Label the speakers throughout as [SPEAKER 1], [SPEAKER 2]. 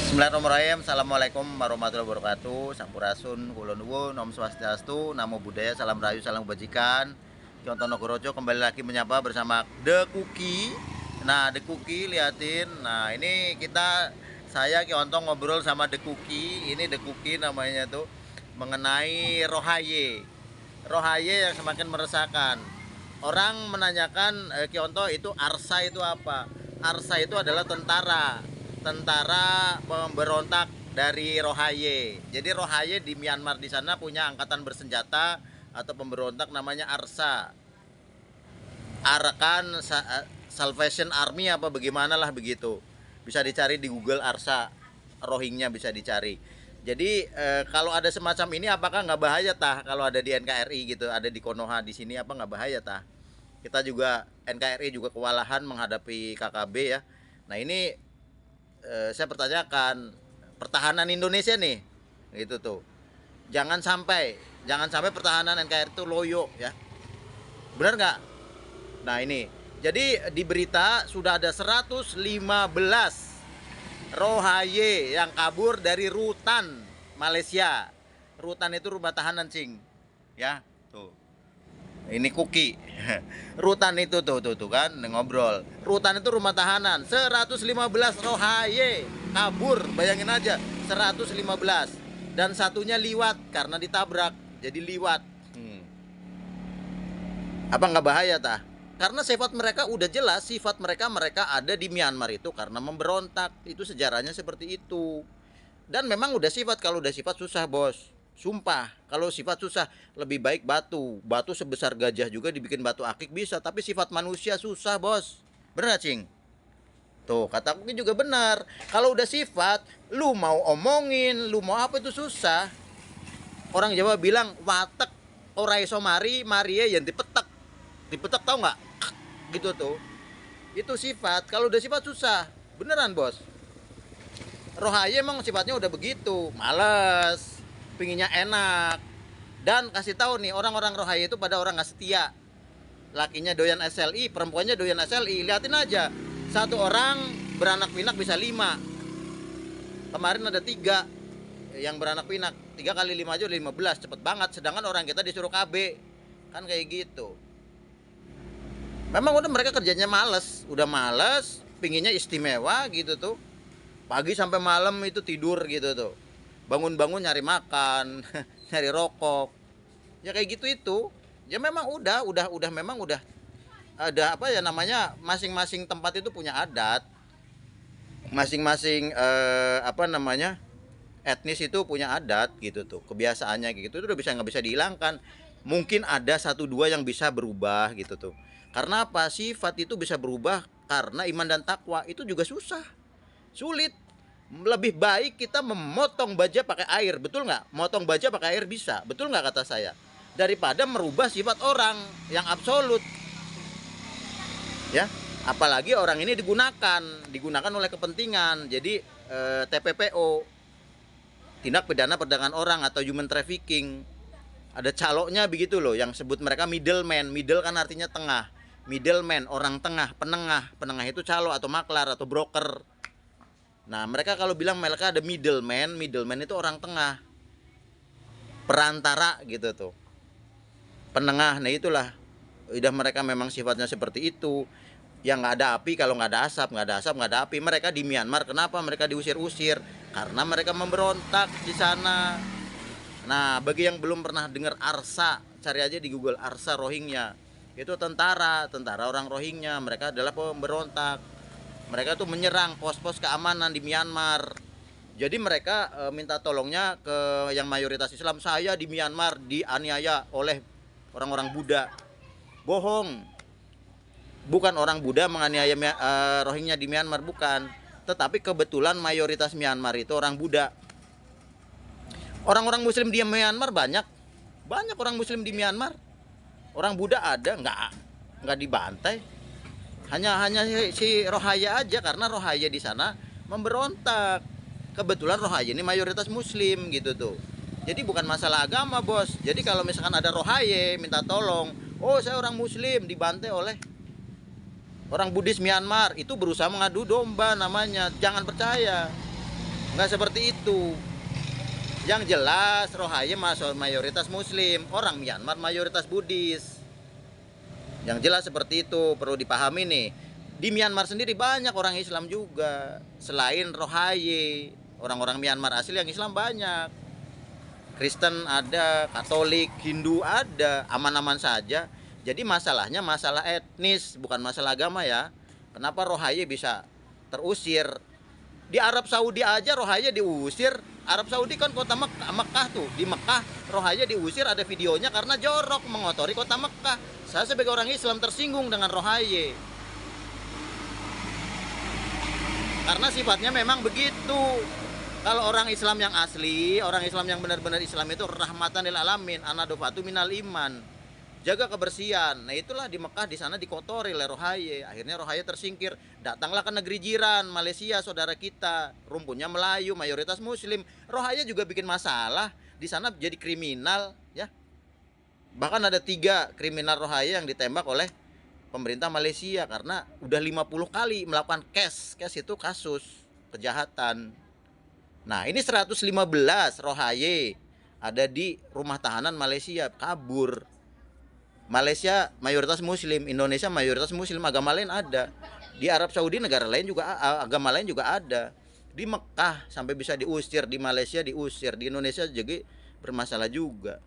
[SPEAKER 1] Bismillahirrahmanirrahim. Assalamualaikum warahmatullahi wabarakatuh. Sampurasun, kula nuwun, Om Swastiastu, Namo Buddhaya, salam rahayu, salam kebajikan. Contoh Nogorojo kembali lagi menyapa bersama The Cookie. Nah, The Cookie liatin. Nah, ini saya Kiontong ngobrol sama The Cookie. Ini The Cookie namanya tuh mengenai Rohaye. Rohaye yang semakin meresahkan. Orang menanyakan Kionto itu Arsa itu apa? Arsa itu adalah tentara pemberontak dari Rohaye. Jadi Rohaye di Myanmar di sana punya angkatan bersenjata atau pemberontak namanya Arsa. Arakan Salvation Army apa bagaimana lah begitu. Bisa dicari di Google Arsa Rohingya bisa dicari. Jadi kalau ada semacam ini apakah nggak bahaya tah kalau ada di NKRI gitu, ada di Konoha di sini apa nggak bahaya tah? Kita juga NKRI juga kewalahan menghadapi KKB ya. Nah ini saya pertanyakan pertahanan Indonesia nih gitu tuh, jangan sampai pertahanan NKRI itu loyo ya, benar nggak? Nah ini jadi di berita sudah ada 115 Rohaye yang kabur dari Rutan Malaysia. Rutan itu rumah tahanan cing ya tuh. Ini Kuki. Rutan itu tuh kan ngobrol. Rutan itu rumah tahanan. 115 Rohaye kabur, bayangin aja. 115 dan satunya liwat karena ditabrak. Jadi liwat. Apa nggak bahaya tah? Karena sifat mereka udah jelas, sifat mereka ada di Myanmar itu karena memberontak. Itu sejarahnya seperti itu. Dan memang udah sifat, kalau udah sifat susah, Bos. Sumpah, kalau sifat susah, lebih baik batu. Batu sebesar gajah juga dibikin batu akik bisa, tapi sifat manusia susah, Bos. Bener gak, Cing? Tuh, kata aku juga benar. Kalau udah sifat, lu mau omongin, lu mau apa itu susah. Orang Jawa bilang, watek ora iso marie yang dipetek. Dipetek tau nggak? Gitu tuh. Itu sifat. Kalau udah sifat susah. Beneran, Bos. Rohaye emang sifatnya udah begitu, males, pinginnya enak. Dan kasih tahu nih, orang-orang Rohaye itu pada orang nggak setia. Lakinya doyan SLI, perempuannya doyan SLI. Liatin aja, satu orang beranak pinak bisa 5. Kemarin ada 3 yang beranak pinak. 3 kali 5 aja udah 15, cepet banget. Sedangkan orang kita disuruh KB, kan kayak gitu. Memang udah mereka kerjanya males, udah males, pinginnya istimewa gitu tuh. Pagi sampai malam itu tidur gitu tuh, bangun-bangun nyari makan nyari rokok ya kayak gitu. Itu ya memang udah ada apa ya namanya, masing-masing tempat itu punya adat, masing-masing apa namanya, etnis itu punya adat gitu tuh, kebiasaannya gitu. Itu udah nggak bisa dihilangkan. Mungkin ada 1-2 yang bisa berubah gitu tuh. Karena apa? Sifat itu bisa berubah karena iman dan takwa. Itu juga sulit. Lebih baik kita memotong baja pakai air, betul nggak? Motong baja pakai air bisa, betul nggak kata saya? Daripada merubah sifat orang yang absolut, ya. Apalagi orang ini digunakan oleh kepentingan. Jadi TPPO, tindak pidana perdagangan orang atau human trafficking. Ada caloknya begitu loh, yang sebut mereka middleman. Middle kan artinya tengah. Middleman, orang tengah, penengah itu calo atau maklar atau broker. Nah, mereka kalau bilang mereka ada middleman itu orang tengah, perantara gitu tuh, penengah. Nah itulah, udah mereka memang sifatnya seperti itu. Yang nggak ada api kalau nggak ada asap, nggak ada api. Mereka di Myanmar kenapa mereka diusir-usir? Karena mereka memberontak di sana. Nah, bagi yang belum pernah dengar Arsa, cari aja di Google Arsa Rohingya. Itu tentara orang Rohingya. Mereka adalah pemberontak. Mereka tuh menyerang pos-pos keamanan di Myanmar. Jadi mereka minta tolongnya ke yang mayoritas Islam. Saya di Myanmar dianiaya oleh orang-orang Buddha. Bohong. Bukan orang Buddha menganiaya Rohingya di Myanmar, bukan. Tetapi kebetulan mayoritas Myanmar itu orang Buddha. Orang-orang Muslim di Myanmar banyak orang Muslim di Myanmar. Orang Buddha ada, nggak dibantai. Hanya si Rohaye aja, karena Rohaye di sana memberontak. Kebetulan Rohaye ini mayoritas Muslim gitu tuh. Jadi bukan masalah agama, Bos. Jadi kalau misalkan ada Rohaye minta tolong, oh saya orang Muslim dibantai oleh orang Buddhis Myanmar, itu berusaha mengadu domba namanya. Jangan percaya. nggak seperti itu. Yang jelas Rohayé mayoritas Muslim, orang Myanmar mayoritas Buddhis. Yang jelas seperti itu, perlu dipahami nih. Di Myanmar sendiri banyak orang Islam juga. Selain Rohayé, orang-orang Myanmar asli yang Islam banyak. Kristen ada, Katolik, Hindu ada, aman-aman saja. Jadi masalahnya masalah etnis, bukan masalah agama ya. Kenapa Rohayé bisa terusir? Di Arab Saudi aja Rohayé diusir. Arab Saudi kan kota Mekah tuh. Di Mekah Rohayé diusir, ada videonya karena jorok mengotori kota Mekah. Saya sebagai orang Islam tersinggung dengan Rohayé. Karena sifatnya memang begitu. Kalau orang Islam yang asli, orang Islam yang benar-benar Islam itu rahmatan lil alamin, anadofatu minal iman. Jaga kebersihan. Nah itulah di Mekah, di sana dikotori oleh Rohayé. Akhirnya Rohayé tersingkir. Datanglah ke negeri jiran Malaysia, saudara kita. Rumputnya Melayu, mayoritas Muslim. Rohayé juga bikin masalah. Di sana jadi kriminal, ya. Bahkan ada 3 kriminal Rohayé yang ditembak oleh pemerintah Malaysia karena udah 50 kali melakukan cash itu kasus kejahatan. Nah ini 115 Rohayé ada di rumah tahanan Malaysia, kabur. Malaysia mayoritas Muslim, Indonesia mayoritas Muslim, agama lain ada. Di Arab Saudi negara lain juga agama lain juga ada. Di Mekah sampai bisa diusir, di Malaysia diusir, di Indonesia juga bermasalah juga.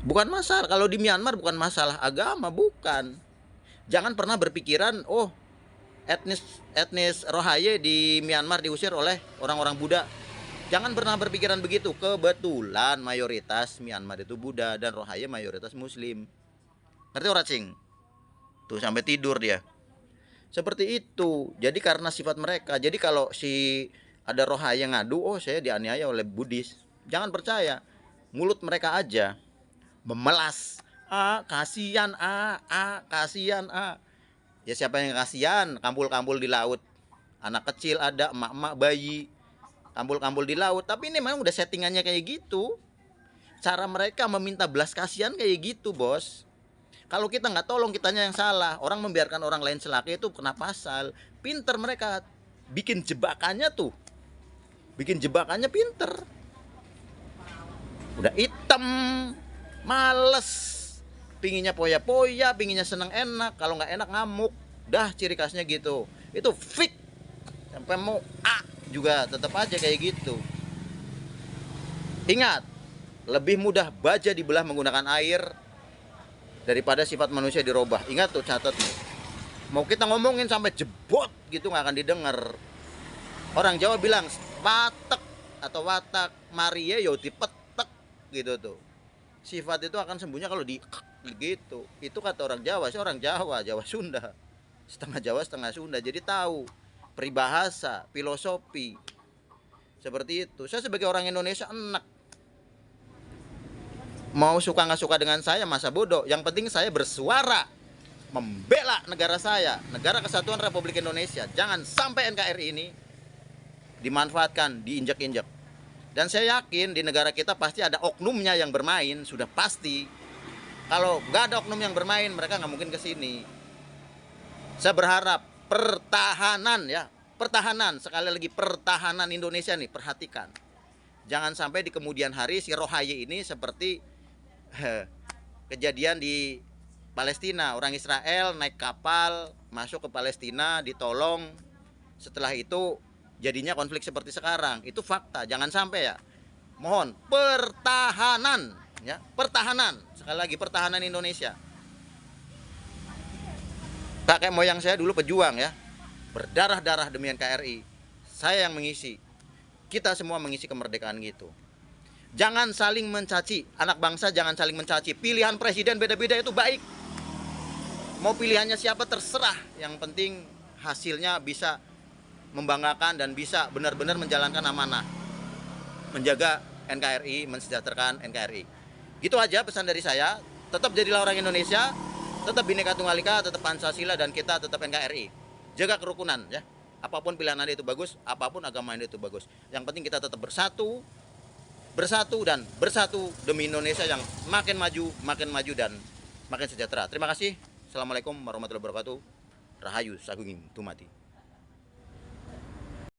[SPEAKER 1] Bukan masalah, kalau di Myanmar bukan masalah agama, bukan. Jangan pernah berpikiran, oh etnis Rohayé di Myanmar diusir oleh orang-orang Buddha. Jangan pernah berpikiran begitu. Kebetulan mayoritas Myanmar itu Buddha dan Rohayé mayoritas Muslim. Ngerti ora, Cing? Tuh sampai tidur dia. Seperti itu. Jadi karena sifat mereka. Jadi kalau si ada Rohayé ngadu, oh saya dianiaya oleh Buddhis. Jangan percaya. Mulut mereka aja memelas. Kasihan kasihan Ya siapa yang kasihan? Kampul-kampul di laut. Anak kecil ada, emak-emak, bayi. Kampul-kampul di laut. Tapi ini memang udah settingannya kayak gitu. Cara mereka meminta belas kasihan kayak gitu, bos. Kalau kita nggak tolong, kitanya yang salah. Orang membiarkan orang lain celaka itu kena pasal. Pinter mereka bikin jebakannya tuh. Bikin jebakannya pinter. Udah hitam, males, pinginnya poya-poya, pinginnya seneng enak. Kalau nggak enak ngamuk. Dah ciri khasnya gitu. Itu fix. Sampai mau juga tetap aja kayak gitu. Ingat, lebih mudah baja dibelah menggunakan air daripada sifat manusia dirubah. Ingat tuh, catat nih. Mau kita ngomongin sampai jebot gitu nggak akan didengar. Orang Jawa bilang watek atau watak Maria yo dipetek gitu tuh. Sifat itu akan sembuhnya kalau di gitu. Itu kata orang Jawa. Saya orang Jawa, Jawa Sunda. Setengah Jawa, setengah Sunda. Jadi tahu peribahasa, filosofi seperti itu. Saya sebagai orang Indonesia enak. Mau suka nggak suka dengan saya masa bodoh. Yang penting saya bersuara membela negara saya, Negara Kesatuan Republik Indonesia. Jangan sampai NKRI ini dimanfaatkan, diinjak-injak. Dan saya yakin di negara kita pasti ada oknumnya yang bermain, sudah pasti. Kalau nggak ada oknum yang bermain, mereka nggak mungkin kesini. Saya berharap pertahanan ya, pertahanan, sekali lagi pertahanan Indonesia nih, perhatikan. Jangan sampai di kemudian hari si Rohayé ini seperti kejadian di Palestina. Orang Israel naik kapal masuk ke Palestina, ditolong. Setelah itu jadinya konflik seperti sekarang. Itu fakta, jangan sampai ya. Mohon pertahanan ya, pertahanan. Sekali lagi pertahanan Indonesia. Kakek moyang saya dulu pejuang ya, berdarah-darah demi NKRI. Saya yang mengisi. Kita semua mengisi kemerdekaan gitu. Jangan saling mencaci. Anak bangsa jangan saling mencaci. Pilihan presiden beda-beda itu baik. Mau pilihannya siapa terserah. Yang penting hasilnya bisa membanggakan dan bisa benar-benar menjalankan amanah. Menjaga NKRI, mensejahterakan NKRI. Gitu aja pesan dari saya. Tetap jadilah orang Indonesia. Tetap Bhinneka Tunggal Ika, tetap Pancasila, dan kita tetap NKRI. Jaga kerukunan ya. Apapun pilihan Anda itu bagus, apapun agama Anda itu bagus. Yang penting kita tetap bersatu dan bersatu demi Indonesia yang makin maju dan makin sejahtera. Terima kasih. Assalamualaikum warahmatullahi wabarakatuh. Rahayu Sagunging Tumati.